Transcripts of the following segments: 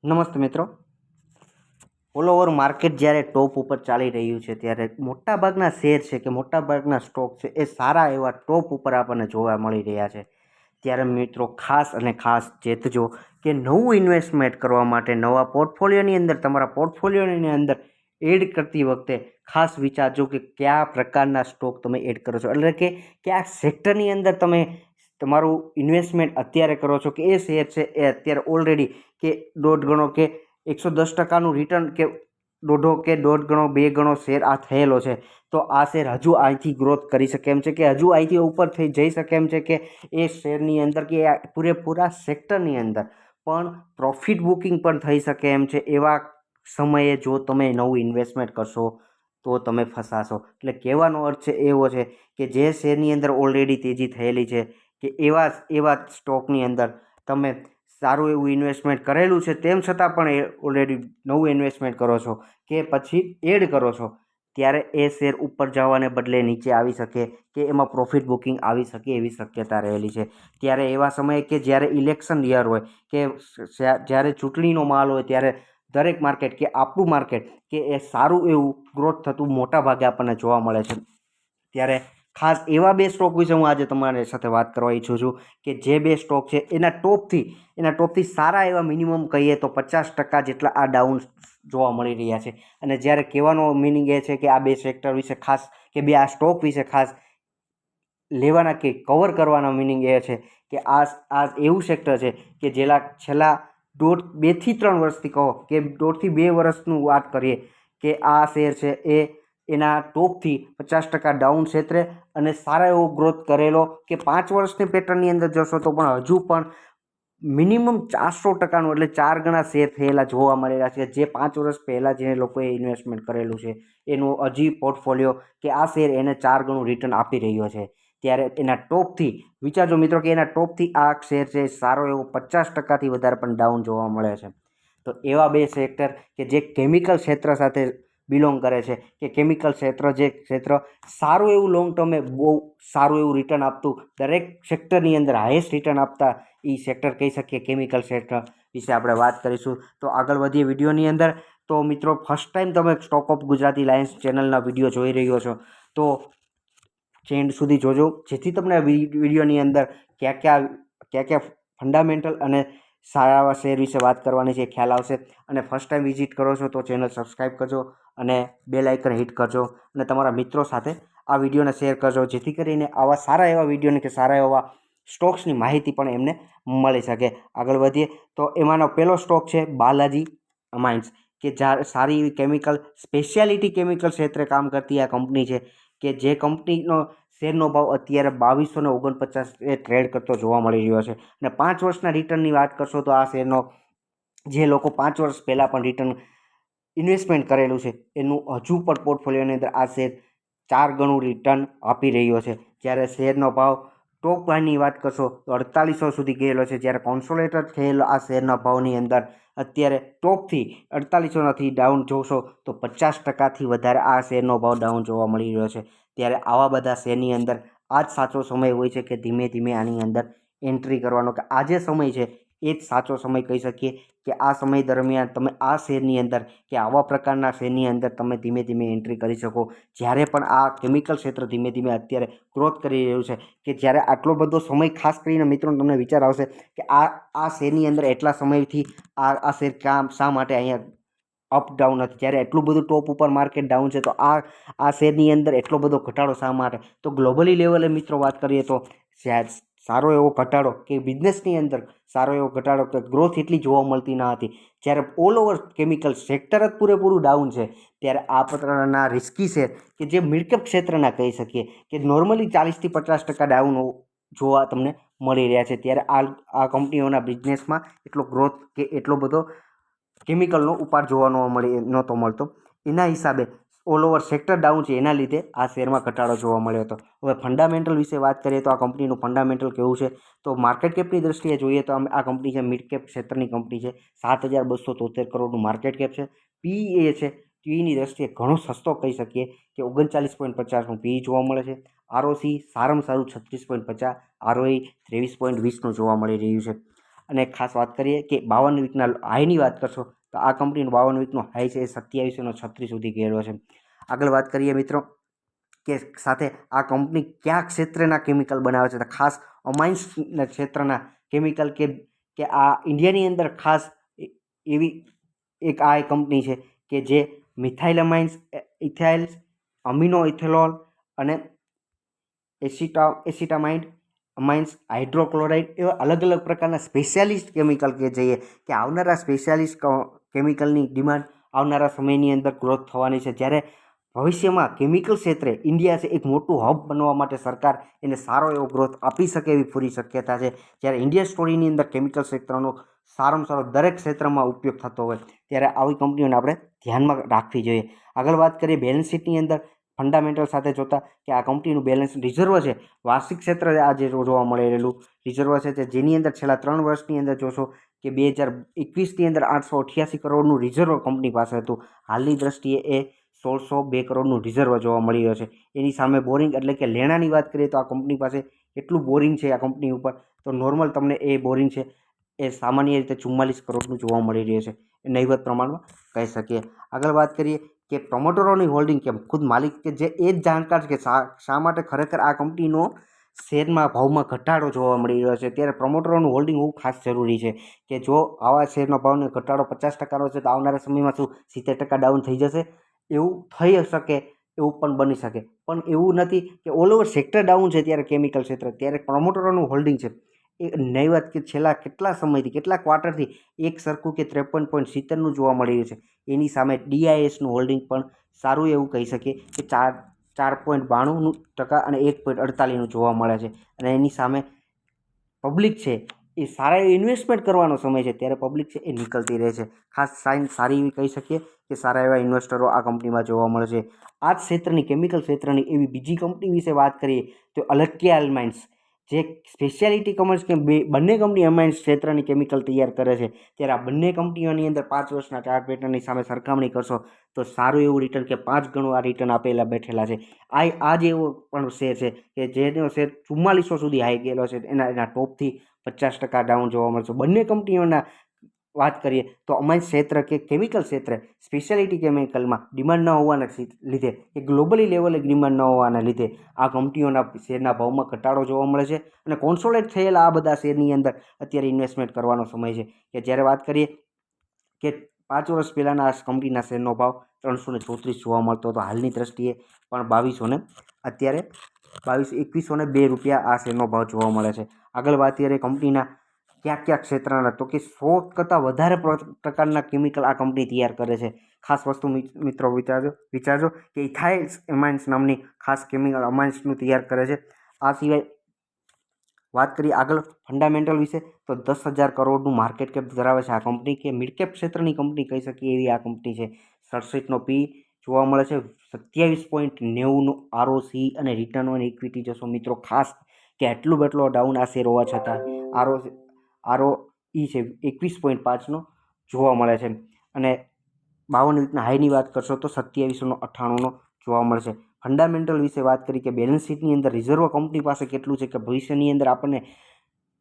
નમસ્તે મિત્રો. All over market જ્યારે ટોપ ઉપર ચાલી રહ્યું છે ત્યારે મોટાભાગના શેર છે કે મોટાભાગના સ્ટોક છે એ સારા એવા ટોપ ઉપર આપણને જોવા મળી રહ્યા છે. ત્યારે મિત્રો ખાસ અને ખાસ ચેતજો કે નવું ઇન્વેસ્ટમેન્ટ કરવા માટે નવા પોર્ટફોલિયોની અંદર તમારા પોર્ટફોલિયોની અંદર એડ કરતી વખતે ખાસ વિચારજો કે કયા પ્રકારના સ્ટોક તમે એડ કરો છો, એટલે કે કયા સેક્ટરની અંદર તમે તમારું ઇન્વેસ્ટમેન્ટ અત્યારે કરો છો કે એ શેર છે એ અત્યારે ઓલરેડી કે 1.5 ગણો કે 110% રિટર્ન કે દોઢ ગણો 2 ગણો શેર આ થયેલો છે, તો આ શેર હજુ અહીંથી ગ્રોથ કરી શકે એમ છે કે હજુ અહીંથી ઉપર થઈ જઈ શકે એમ છે કે એ શેરની અંદર કે પૂરેપૂરા સેક્ટરની અંદર પણ પ્રોફિટ બુકિંગ પણ થઈ શકે એમ છે. એવા સમયે જો તમે નવું ઇન્વેસ્ટમેન્ટ કરશો તો તમે ફસાશો. એટલે કહેવાનો અર્થ છે એવો છે કે જે શેરની અંદર ઓલરેડી તેજી થયેલી છે કે એવા સ્ટોકની અંદર તમે સારું એવું ઇન્વેસ્ટમેન્ટ કરેલું છે તેમ છતાં પણ એ ઓલરેડી નવું ઇન્વેસ્ટમેન્ટ કરો છો કે પછી એડ કરો છો, ત્યારે એ શેર ઉપર જવાને બદલે નીચે આવી શકે કે એમાં પ્રોફિટ બુકિંગ આવી શકે એવી શક્યતા રહેલી છે. ત્યારે એવા સમયે કે જ્યારે ઇલેક્શન યર હોય કે જ્યારે ચૂંટણીનો માલ હોય ત્યારે દરેક માર્કેટ કે આપણું માર્કેટ કે એ સારું એવું ગ્રોથ થતું મોટા ભાગે આપણને જોવા મળે છે. ત્યારે ખાસ એવા બે સ્ટોક વિશે હું આજે તમારી સાથે વાત કરવા ઈચ્છું છું કે જે બે સ્ટોક છે એના ટોપથી સારા એવા મિનિમમ કહીએ તો 50% જેટલા આ ડાઉન જોવા મળી રહ્યા છે. અને જ્યારે કહેવાનો મિનિંગ એ છે કે આ બે સેક્ટર વિશે ખાસ કે બે આ સ્ટોક વિશે ખાસ લેવાના કે કવર કરવાના મિનિંગ એ છે કે આ એવું સેક્ટર છે કે છેલ્લા 2 થી 3 વર્ષથી કહો કે 1.5 થી 2 વર્ષનું વાત કરીએ કે આ શેર છે એ એના ટોપથી 50% ડાઉન ક્ષેત્રે અને સારા એવો ગ્રોથ કરેલો કે 5 વર્ષની પેટર્નની અંદર જશો તો પણ હજુ પણ મિનિમમ 400%નું એટલે 4 ગણા શેર થયેલા જોવા મળેલા છે. જે 5 વર્ષ પહેલાં જે લોકોએ ઇન્વેસ્ટમેન્ટ કરેલું છે એનું હજી પોર્ટફોલિયો કે આ શેર એને 4 ગણું રિટર્ન આપી રહ્યો છે. ત્યારે એના ટોપથી વિચારજો મિત્રો કે એના ટોપથી આ શેર છે સારો એવો 50%થી વધારે પણ ડાઉન જોવા મળે છે. તો એવા બે સેક્ટર કે જે કેમિકલ ક્ષેત્ર સાથે બિલોંગ કરે છે કે કેમિકલ ક્ષેત્ર સારું એવું લોંગ ટર્મે બહુ સારું એવું રિટર્ન આપતું દરેક સેક્ટરની અંદર હાઈએસ્ટ રિટર્ન આપતા એ સેક્ટર કહી શકીએ કેમિકલ સેક્ટર વિશે આપણે વાત કરીશું. તો આગળ વધીએ વિડીયોની અંદર. તો મિત્રો ફર્સ્ટ ટાઈમ તમે સ્ટોક ઓફ ગુજરાતી લાયન્સ ચેનલના વિડીયો જોઈ રહ્યો છો તો એન્ડ સુધી જોજો, જેથી તમને વિડીયોની અંદર ક્યાં ફંડામેન્ટલ અને સારા એવા શેર વિશે વાત કરવાની છે ખ્યાલ આવશે. અને ફર્સ્ટ ટાઈમ વિઝિટ કરો છો તો ચેનલ સબસ્ક્રાઈબ કરજો અને બેલ આઇકન હિટ કરજો અને તમારા મિત્રો સાથે આ વિડીયોને શેર કરજો, જેથી કરીને આવા સારા એવા વિડીયોને કે સારા એવા સ્ટોક્સની માહિતી પણ એમને મળી શકે. આગળ વધીએ તો એમાંનો પહેલો સ્ટોક છે બાલાજી અમાઇન્સ કે સારી એવી કેમિકલ સ્પેશિયાલિટી કેમિકલ ક્ષેત્રે કામ કરતી આ કંપની છે કે જે કંપનીનો શેરનો ભાવ અત્યારે 2249 એ ટ્રેડ કરતો જોવા મળી રહ્યો છે. અને 5 વર્ષના રિટર્નની વાત કરશો તો આ શેરનો જે લોકો 5 વર્ષ પહેલાં પણ રિટર્ન ઇન્વેસ્ટમેન્ટ કરેલું છે એનું હજુ પણ પોર્ટફોલિયોની અંદર આ શેર 4 ગણું રિટર્ન આપી રહ્યો છે. જ્યારે શેરનો ભાવ ટોપ લાઇનની વાત કરશો તો 4800 સુધી ગયેલો છે, જ્યારે કોન્સોલેટેડ થયેલો આ શેરના ભાવની અંદર અત્યારે ટોપથી 4800થી ડાઉન જોશો તો 50%થી વધારે આ શેરનો ભાવ ડાઉન જોવા મળી રહ્યો છે. ત્યારે આવા બધા શેરની અંદર આ જ સાચો સમય હોય છે કે ધીમે ધીમે આની અંદર એન્ટ્રી કરવાનો, કે આ જે સમય છે એ જ સાચો સમય કહી શકીએ કે આ સમય દરમિયાન તમે આ શેરની અંદર કે આવા પ્રકારના શેરની અંદર તમે ધીમે ધીમે એન્ટ્રી કરી શકો. જ્યારે પણ આ કેમિકલ ક્ષેત્ર ધીમે ધીમે અત્યારે ગ્રોથ કરી રહ્યું છે કે જ્યારે આટલો બધો સમય ખાસ કરીને મિત્રો તમને વિચાર આવશે કે આ શેરની અંદર એટલા સમયથી આ શેર શા માટે અહીંયા અપડાઉન નથી, જ્યારે એટલું બધું ટોપ ઉપર માર્કેટ ડાઉન છે તો આ શેરની અંદર એટલો બધો ઘટાડો શા માટે. તો ગ્લોબલી લેવલે મિત્રો વાત કરીએ તો સારો એવો ઘટાડો કે બિઝનેસની અંદર સારો એવો ઘટાડો કે ગ્રોથ એટલી જોવા મળતી ન હતી. જ્યારે ઓલ ઓવર કેમિકલ સેક્ટર જ પૂરેપૂરું ડાઉન છે ત્યારે આ પ્રકારના રિસ્કી શેર કે જે મિડકેપ ક્ષેત્રના કહી શકીએ કે નોર્મલી 40થી 50% ડાઉન જોવા તમને મળી રહ્યા છે. ત્યારે આ કંપનીઓના બિઝનેસમાં એટલો ગ્રોથ કે એટલો બધો કેમિકલનો ઉપાડ જોવા નહોતો મળતો. એના હિસાબે ઓલ ઓવર સેક્ટર ડાઉન છે એના લીધે આ શેરમાં ઘટાડો જોવા મળ્યો હતો. હવે ફંડામેન્ટલ વિશે વાત કરીએ તો આ કંપનીનું ફંડામેન્ટલ કેવું છે તો માર્કેટ કેપની દ્રષ્ટિએ જોઈએ તો આ કંપની છે મિડ કેપ ક્ષેત્રની કંપની છે. 7273 કરોડનું માર્કેટ કેપ છે. પી એ છે પીની દ્રષ્ટિએ ઘણો સસ્તો કહી શકીએ કે 39.50નું પી જોવા મળે છે. આરઓસી સારામાં સારું 36.50, આરઓઈ 23.20નું જોવા મળી રહ્યું છે. અને ખાસ વાત કરીએ કે 52 વીકના હાઈની વાત કરશો તો આ કંપનીનો 52 વીકનો હાઈ છે એ 2736 સુધી ગયેલો છે. આગળ વાત કરીએ મિત્રો કે સાથે આ કંપની કયા ક્ષેત્રના કેમિકલ બનાવે છે, તો ખાસ અમાઇન્સના ક્ષેત્રના કેમિકલ કે આ ઇન્ડિયાની અંદર ખાસ એવી એક આ કંપની છે કે જે મિથાઇલમાઇન્સ, ઇથાઇલ્સ, અમિનો ઇથેનોલ અને એસિટામાઇડ, અમાઇન્સ, હાઇડ્રોક્લોરાઇડ એવા અલગ અલગ પ્રકારના સ્પેશિયાલિસ્ટ કેમિકલ કે જઈએ કે આવનારા સ્પેશિયાલિસ્ટ કેમિકલની ડિમાન્ડ આવનારા સમયની અંદર ગ્રોથ થવાની છે. જ્યારે ભવિષ્યમાં કેમિકલ ક્ષેત્રે ઇન્ડિયા છે એક મોટું હબ બનવા માટે સરકાર એને સારો એવો ગ્રોથ આપી શકે એવી પૂરી શક્યતા છે. જ્યારે ઇન્ડિયન સ્ટોરીની અંદર કેમિકલ ક્ષેત્રનો સારામાં સારો દરેક ક્ષેત્રમાં ઉપયોગ થતો હોય ત્યારે આવી કંપનીઓને આપણે ધ્યાનમાં રાખવી જોઈએ. આગળ વાત કરીએ બેલેન્સ શીટની અંદર ફંડામેન્ટલ સાથે જોતા કે આ કંપનીનું બેલેન્સ રિઝર્વ છે વાર્ષિક ક્ષેત્ર આજે જોવા મળી રહેલું રિઝર્વ છે જેની અંદર છેલ્લા 3 વર્ષની અંદર જોશો કે 2021ની અંદર 888 કરોડનું રિઝર્વ કંપની પાસે હતું. હાલની દ્રષ્ટિએ એ 1602 કરોડનું રિઝર્વ જોવા મળી રહ્યો છે. એની સામે બોરિંગ એટલે કે લેણાની વાત કરીએ તો આ કંપની પાસે કેટલું બોરિંગ છે આ કંપની ઉપર, તો નોર્મલ તમને એ બોરિંગ છે એ સામાન્ય રીતે 44 કરોડનું જોવા મળી રહ્યું છે, એ નહીવત પ્રમાણમાં કહી શકીએ. આગળ વાત કરીએ કે પ્રમોટરોની હોલ્ડિંગ કેમ ખુદ માલિક કે જે એ જ જાણકાર છે કે શા માટે ખરેખર આ કંપનીનો શેરમાં ભાવમાં ઘટાડો જોવા મળી રહ્યો છે, ત્યારે પ્રમોટરોનું હોલ્ડિંગ હોવું ખાસ જરૂરી છે કે જો આવા શેરના ભાવનો ઘટાડો 50% છે તો આવનારા સમયમાં શું 70% ડાઉન થઈ જશે, એવું થઈ શકે, એવું પણ બની શકે. પણ એવું નથી કે ઓલ ઓવર સેક્ટર ડાઉન છે ત્યારે કેમિકલ ક્ષેત્ર, ત્યારે પ્રમોટરોનું હોલ્ડિંગ છે એ નહીવત કે છેલ્લા કેટલા સમયથી કેટલા ક્વાર્ટરથી એક સરખું કે 53.70નું જોવા મળી રહ્યું છે. એની સામે ડીઆઈએસનું હોલ્ડિંગ પણ સારું એવું કહી શકીએ કે 4.92% અને 1.48નું જોવા મળે છે. અને એની સામે પબ્લિક છે એ સારા એવી ઇન્વેસ્ટમેન્ટ કરવાનો સમય છે ત્યારે પબ્લિક છે એ નીકળતી રહે છે. ખાસ સાઇન સારી એવી કહી શકીએ કે સારા એવા ઇન્વેસ્ટરો આ કંપનીમાં જોવા મળે છે. આ જ ક્ષેત્રની કેમિકલ ક્ષેત્રની એવી બીજી કંપની વિશે વાત કરીએ તો અલકિયા અમાઇન્સ, જે સ્પેશિયાલિટી કમર્સ કે બંને કંપની અમાઇન્સ ક્ષેત્રની કેમિકલ તૈયાર કરે છે. ત્યારે આ બંને કંપનીઓની અંદર 5 વર્ષના ચાર્ટ પેટર્નની સામે સરખામણી કરશો તો સારું એવું રિટર્ન કે 5 ગણું આ રિટર્ન આપેલા બેઠેલા છે. આ જ એવો પણ શેર છે કે જેનો શેર 4400 સુધી હાઈ ગયેલો છે, એના ટોપથી 50% ડાઉન જોવા મળશે. બંને કંપનીઓના વાત કરીએ તો અમાઇન્સ ક્ષેત્ર કે કેમિકલ ક્ષેત્રે સ્પેશિયાલિટી કેમિકલમાં ડિમાન્ડ ન હોવાના લીધે કે ગ્લોબલી લેવલે ડિમાન્ડ ન હોવાના લીધે આ કંપનીઓના શેરના ભાવમાં ઘટાડો જોવા મળે છે અને કોન્સોલેટ થયેલા આ બધા શેરની અંદર અત્યારે ઇન્વેસ્ટમેન્ટ કરવાનો સમય છે. કે જ્યારે વાત કરીએ કે 5 વર્ષ પહેલાંના આ કંપનીના શેરનો ભાવ 334 જોવા મળતો હતો, હાલની દ્રષ્ટિએ પણ 2102 રૂપિયા આ શેરનો ભાવ જોવા મળે છે. આગળ વાત કરીએ કંપનીના કયા ક્ષેત્રના, તો કે 100 કરતાં વધારે પ્રકારના કેમિકલ આ કંપની તૈયાર કરે છે. ખાસ વસ્તુ મિત્રો વિચારજો કે ઇથાઇલ્સ એમાઇન્સ નામની ખાસ કેમિકલ અમાઇન્સનું તૈયાર કરે છે. આ સિવાય વાત કરીએ આગળ ફંડામેન્ટલ વિશે તો 10,000 કરોડનું માર્કેટ કેપ ધરાવે છે આ કંપની, કે મિડ કેપ ક્ષેત્રની કંપની કહી શકીએ એવી આ કંપની છે. 67નો પી જોવા મળે છે, 27.90નું ROC અને રિટર્ન ઓન ઇક્વિટી જોશો મિત્રો ખાસ કે એટલો ડાઉન આ શેર હોવા છતાં ROE છે 21.5નો જોવા મળે છે. અને 52 વીકના હાઈની વાત કરશો તો 2798નો જોવા મળશે. ફંડામેન્ટલ વિશે વાત કરી કે બેલેન્સ શીટની અંદર રિઝર્વ કંપની પાસે કેટલું છે કે ભવિષ્યની અંદર આપણને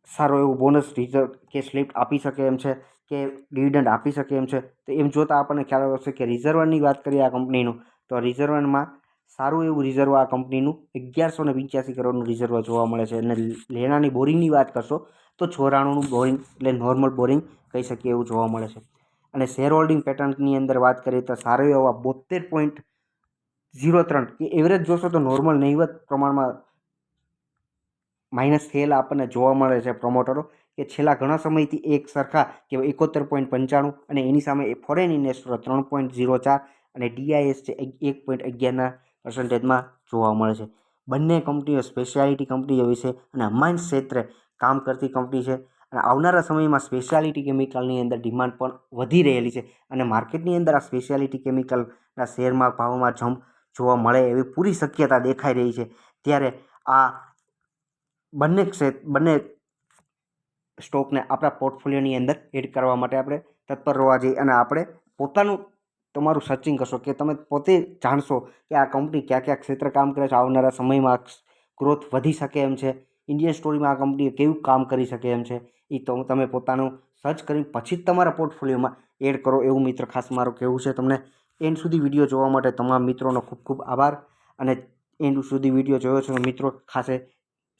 સારો એવું બોનસ રિઝર્વ કે સ્લિપ આપી શકે એમ છે કે ડિવિડન્ડ આપી શકે એમ છે. તો એમ જોતાં આપણને ખ્યાલ આવશે કે રિઝર્વની વાત કરીએ આ કંપનીનું તો રિઝર્વમાં સારું એવું રિઝર્વ આ કંપનીનું 1185 કરોડનું રિઝર્વ જોવા મળે છે. અને લેણાની બોરિંગની વાત કરશો તો 94નું બોરિંગ એટલે નોર્મલ બોરિંગ કહી શકીએ એવું જોવા મળે છે. અને શેર હોલ્ડિંગ પેટર્નની અંદર વાત કરીએ તો સારો એવા 72.03 કે એવરેજ જોશો તો નોર્મલ નહીવત પ્રમાણમાં માઇનસ થયેલા આપણને જોવા મળે છે પ્રમોટરો, કે છેલ્લા ઘણા સમયથી એક સરખા કે 71.95 અને એની સામે ફોરેન ઇન્વેસ્ટરો 3.04 અને ડીઆઈએસ છે 1.11% જોવા મળે છે. બંને કંપનીઓ સ્પેશિયાલિટી કંપનીઓ વિશે અને અમાઇન્સ ક્ષેત્રે કામ કરતી કંપની છે અને આવનારા સમયમાં સ્પેશિયાલિટી કેમિકલની અંદર ડિમાન્ડ પણ વધી રહેલી છે અને માર્કેટની અંદર આ સ્પેશિયાલિટી કેમિકલના શેરમાં ભાવમાં જમ્પ જોવા મળે એવી પૂરી શક્યતા દેખાઈ રહી છે. ત્યારે આ બંને સ્ટોકને આપણા પોર્ટફોલિયોની અંદર એડ કરવા માટે આપણે તત્પર રહેવા જોઈએ અને આપણે પોતાનું તમારું સર્ચિંગ કરશો કે તમે પોતે જાણશો કે આ કંપની કયા ક્ષેત્ર કામ કરે છે, આવનારા સમયમાં ગ્રોથ વધી શકે એમ છે, ઇન્ડિયન સ્ટોરીમાં આ કંપની કેવું કામ કરી શકે એમ છે, એ તો તમે પોતાનું સર્ચ કરીને પછી જ તમારા પોર્ટફોલિયોમાં એડ કરો એવું મિત્ર ખાસ મારું કહેવું છે તમને. એન્ડ સુધી વિડીયો જોવા માટે તમામ મિત્રોનો ખૂબ ખૂબ આભાર. અને એન્ડ સુધી વિડીયો જોયો છો મિત્રો ખાસ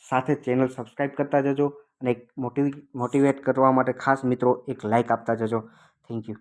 સાથે ચેનલ સબસ્ક્રાઈબ કરતા જજો અને એક મોટિવેટ કરવા માટે ખાસ મિત્રો એક લાઇક આપતા જજો. Thank you.